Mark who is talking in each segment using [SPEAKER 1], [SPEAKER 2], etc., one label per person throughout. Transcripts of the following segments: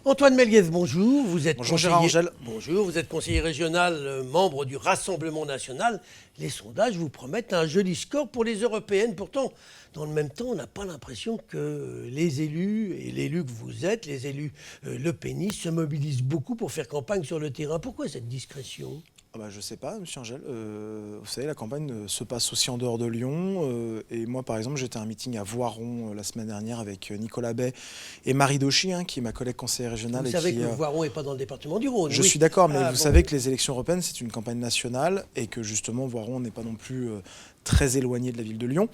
[SPEAKER 1] Antoine Méliès, bonjour.
[SPEAKER 2] Bonjour Gérard Angèle.
[SPEAKER 1] Bonjour, vous êtes conseiller régional, membre du Rassemblement national. Les sondages vous promettent un joli score pour les européennes. Pourtant, dans le même temps, on n'a pas l'impression que les élus, et l'élu que vous êtes, les élus lepénistes, se mobilisent beaucoup pour faire campagne sur le terrain. Pourquoi cette discrétion ?
[SPEAKER 2] Je ne sais pas, monsieur Angèle. Vous savez, la campagne se passe aussi en dehors de Lyon. Et moi, par exemple, j'étais à un meeting à Voiron la semaine dernière avec Nicolas Bay et Marie Dauchy, qui est ma collègue conseillère régionale.
[SPEAKER 1] Vous savez que Voiron n'est pas dans le département du Rhône.
[SPEAKER 2] Je suis d'accord, mais vous savez que les élections européennes, c'est une campagne nationale et que justement, Voiron n'est pas non plus très éloigné de la ville de Lyon.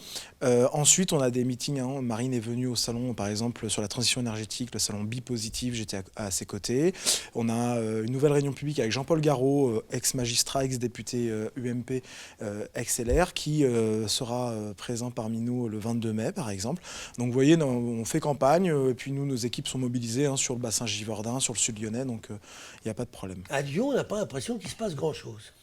[SPEAKER 2] Ensuite, on a des meetings. Marine est venue au salon, par exemple, sur la transition énergétique, le salon Bipositif, j'étais à ses côtés. On a une nouvelle réunion publique avec Jean-Paul Garot, ex-magistrat, ex-député UMP, ex-LR, qui sera présent parmi nous le 22 mai, par exemple. Donc, vous voyez, on fait campagne, et puis nous, nos équipes sont mobilisées sur le bassin Givordin, sur le sud lyonnais, donc il n'y a pas de problème.
[SPEAKER 1] À Lyon, on n'a pas l'impression qu'il se passe grand-chose.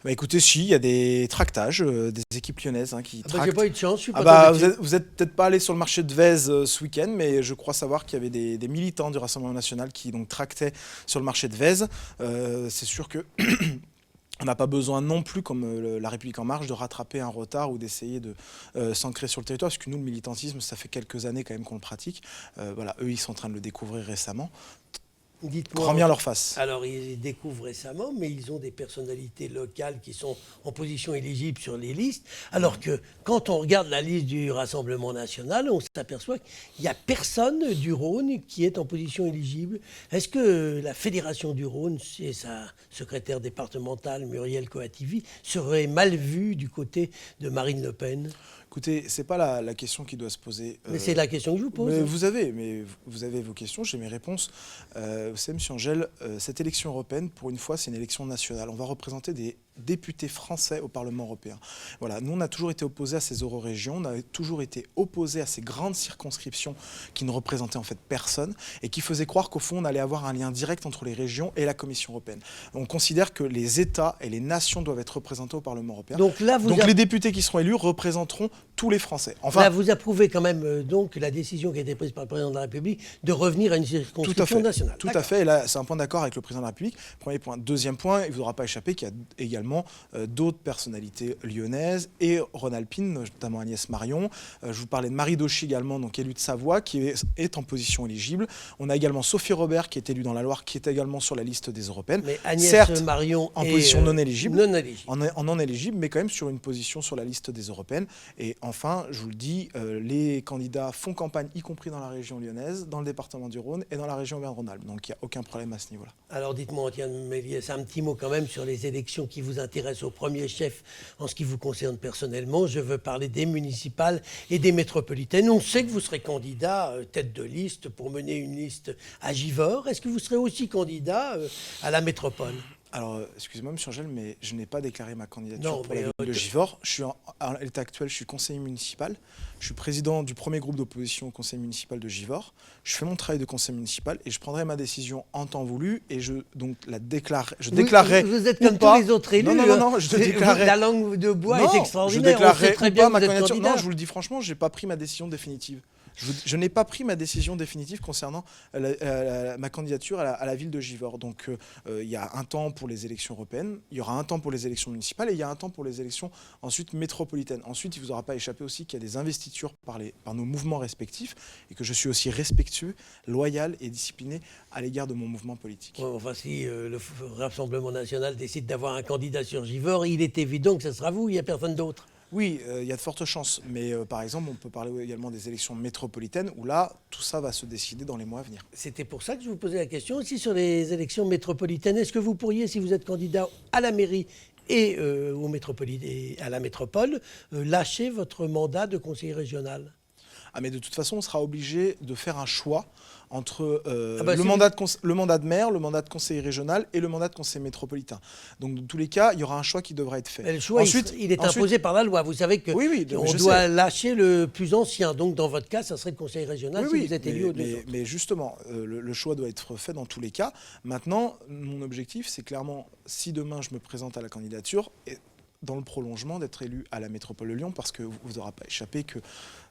[SPEAKER 2] Écoutez, si, il y a des tractages, des équipes lyonnaises qui tractent.
[SPEAKER 1] J'ai pas eu de chance, je suis pas
[SPEAKER 2] vous êtes peut-être pas allé sur le marché de Vèze ce week-end, mais je crois savoir qu'il y avait des militants du Rassemblement national qui donc tractaient sur le marché de Vèze. C'est sûr que on n'a pas besoin non plus, comme La République En Marche, de rattraper un retard ou d'essayer de s'ancrer sur le territoire, parce que nous, le militantisme, ça fait quelques années quand même qu'on le pratique. Eux, ils sont en train de le découvrir récemment. Crois bien leur face.
[SPEAKER 1] Alors, ils découvrent récemment, mais ils ont des personnalités locales qui sont en position éligible sur les listes. Alors que, quand on regarde la liste du Rassemblement national, on s'aperçoit qu'il n'y a personne du Rhône qui est en position éligible. Est-ce que la Fédération du Rhône et sa secrétaire départementale, Muriel Coativi, serait mal vue du côté de Marine Le Pen ?
[SPEAKER 2] Écoutez, ce n'est pas la question qui doit se poser.
[SPEAKER 1] Mais c'est la question que je vous pose.
[SPEAKER 2] Vous avez vos questions, j'ai mes réponses. Vous savez, M. Angèle, cette élection européenne, pour une fois, c'est une élection nationale. On va représenter des députés français au Parlement européen. Voilà, nous, on a toujours été opposés à ces eurorégions, on a toujours été opposés à ces grandes circonscriptions qui ne représentaient en fait personne et qui faisaient croire qu'au fond, on allait avoir un lien direct entre les régions et la Commission européenne. On considère que les États et les nations doivent être représentés au Parlement européen. Donc les députés qui seront élus représenteront tous les Français.
[SPEAKER 1] Enfin, là, vous approuvez quand même donc la décision qui a été prise par le président de la République de revenir à une circonscription nationale.
[SPEAKER 2] Tout à fait. Et là, c'est un point d'accord avec le président de la République. Premier point. Deuxième point, il ne vous aura pas échappé qu'il y a également d'autres personnalités lyonnaises et rhône-alpines, notamment Agnès Marion. Je vous parlais de Marie Dauchy également, donc élue de Savoie, qui est en position éligible. On a également Sophie Robert, qui est élue dans la Loire, qui est également sur la liste des européennes.
[SPEAKER 1] Mais Agnès
[SPEAKER 2] certes,
[SPEAKER 1] Marion
[SPEAKER 2] en position non éligible. En non éligible, mais quand même sur une position sur la liste des européennes. Et enfin, je vous le dis, les candidats font campagne, y compris dans la région lyonnaise, dans le département du Rhône et dans la région Auvergne-Rhône-Alpes. Donc il n'y a aucun problème à ce niveau-là.
[SPEAKER 1] Alors dites-moi, Antoine Méliès, un petit mot quand même sur les élections qui vous intéressent au premier chef en ce qui vous concerne personnellement. Je veux parler des municipales et des métropolitaines. On sait que vous serez candidat tête de liste pour mener une liste à Givors. Est-ce que vous serez aussi candidat à la métropole ?
[SPEAKER 2] Alors, excusez-moi, M. Angèle, mais je n'ai pas déclaré ma candidature pour la ville de Givors. À l'état actuel, je suis conseiller municipal. Je suis président du premier groupe d'opposition au conseil municipal de Givors. Je fais mon travail de conseil municipal et je prendrai ma décision en temps voulu et je déclarerai.
[SPEAKER 1] Vous êtes comme tous les autres élus.
[SPEAKER 2] Non, je déclarerai.
[SPEAKER 1] La langue de bois est extraordinaire.
[SPEAKER 2] Je déclarerai très bien ma candidature. Non, je vous le dis franchement, je n'ai pas pris ma décision définitive. Je n'ai pas pris ma décision définitive concernant ma candidature à la ville de Givors. Donc, il y a un temps pour les élections européennes, il y aura un temps pour les élections municipales et il y a un temps pour les élections ensuite métropolitaines. Ensuite, il ne vous aura pas échappé aussi qu'il y a des investitures par nos mouvements respectifs et que je suis aussi respectueux, loyal et discipliné à l'égard de mon mouvement politique.
[SPEAKER 1] Enfin, si le Rassemblement national décide d'avoir un candidat sur Givors, il est évident que ce sera vous, il n'y a personne d'autre.
[SPEAKER 2] Oui, il y a de fortes chances. Mais par exemple, on peut parler également des élections métropolitaines où là, tout ça va se décider dans les mois à venir.
[SPEAKER 1] C'était pour ça que je vous posais la question aussi sur les élections métropolitaines. Est-ce que vous pourriez, si vous êtes candidat à la mairie et à la métropole, lâcher votre mandat de conseiller régional ?
[SPEAKER 2] Mais de toute façon, on sera obligé de faire un choix entre le mandat de maire, le mandat de conseiller régional et le mandat de conseiller métropolitain. Donc, dans tous les cas, il y aura un choix qui devra être fait.
[SPEAKER 1] Mais le choix, il est imposé par la loi. Vous savez qu'on doit lâcher le plus ancien. Donc, dans votre cas, ça serait le conseil régional si vous êtes élu aux deux autres.
[SPEAKER 2] Mais justement, le choix doit être fait dans tous les cas. Maintenant, mon objectif, c'est clairement, si demain je me présente à la candidature, dans le prolongement, d'être élu à la métropole de Lyon, parce que vous n'aura pas échappé que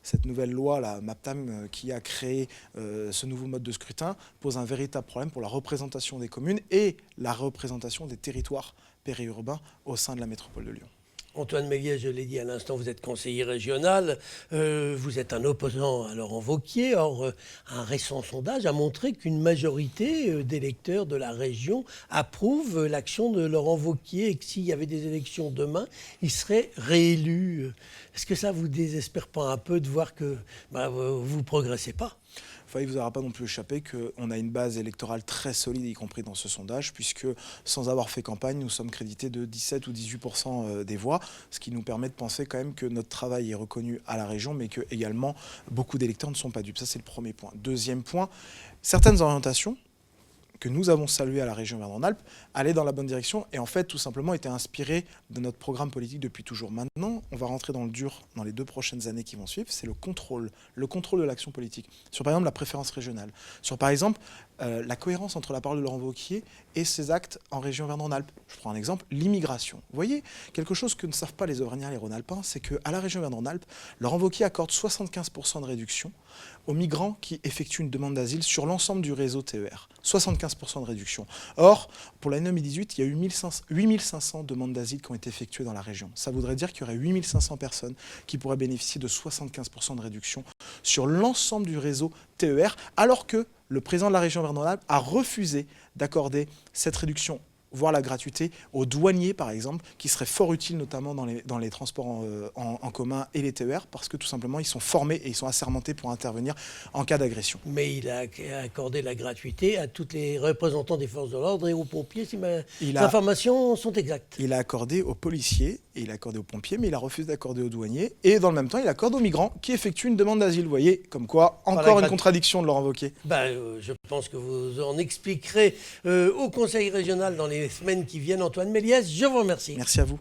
[SPEAKER 2] cette nouvelle loi, la MAPTAM, qui a créé ce nouveau mode de scrutin, pose un véritable problème pour la représentation des communes et la représentation des territoires périurbains au sein de la métropole de Lyon.
[SPEAKER 1] Antoine Méliès, je l'ai dit à l'instant, vous êtes conseiller régional, vous êtes un opposant à Laurent Wauquiez. Or, un récent sondage a montré qu'une majorité d'électeurs de la région approuvent l'action de Laurent Wauquiez et que s'il y avait des élections demain, il serait réélu. Est-ce que ça vous désespère pas un peu de voir que vous ne progressez pas ?
[SPEAKER 2] Enfin, il ne vous aura pas non plus échappé qu'on a une base électorale très solide, y compris dans ce sondage, puisque sans avoir fait campagne, nous sommes crédités de 17 ou 18% des voix, ce qui nous permet de penser quand même que notre travail est reconnu à la région, mais que également beaucoup d'électeurs ne sont pas dupes. Ça, c'est le premier point. Deuxième point, certaines orientations que nous avons saluées à la région Auvergne-Rhône-Alpes allaient dans la bonne direction et en fait tout simplement étaient inspirées de notre programme politique depuis toujours. Maintenant, on va rentrer dans le dur dans les 2 prochaines années qui vont suivre, c'est le contrôle de l'action politique. Sur par exemple la préférence régionale, sur par exemple la cohérence entre la parole de Laurent Wauquiez et ses actes en région Auvergne-Rhône-Alpes. Je prends un exemple, l'immigration. Vous voyez, quelque chose que ne savent pas les Auvergnats et les Rhône-Alpins, c'est qu'à la région Auvergne-Rhône-Alpes, Laurent Wauquiez accorde 75% de réduction aux migrants qui effectuent une demande d'asile sur l'ensemble du réseau TER. 75% de réduction. Or, pour l'année 2018, il y a eu 8500 demandes d'asile qui ont été effectuées dans la région. Ça voudrait dire qu'il y aurait 8500 personnes qui pourraient bénéficier de 75% de réduction sur l'ensemble du réseau TER, alors que le président de la région Auvergne-Rhône-Alpes a refusé d'accorder cette réduction, voire la gratuité, aux douaniers, par exemple, qui seraient fort utiles, notamment dans les transports en commun et les TER, parce que tout simplement, ils sont formés et ils sont assermentés pour intervenir en cas d'agression.
[SPEAKER 1] Mais il a accordé la gratuité à tous les représentants des forces de l'ordre et aux pompiers, si mes informations sont exactes.
[SPEAKER 2] Il a accordé aux policiers et il a accordé aux pompiers, mais il a refusé d'accorder aux douaniers. Et dans le même temps, il accorde aux migrants qui effectuent une demande d'asile. Vous voyez, comme quoi, encore une contradiction de Laurent Wauquiez.
[SPEAKER 1] Je pense que vous en expliquerez au Conseil régional dans les semaines qui viennent. Antoine Méliès, je vous remercie.
[SPEAKER 2] Merci à vous.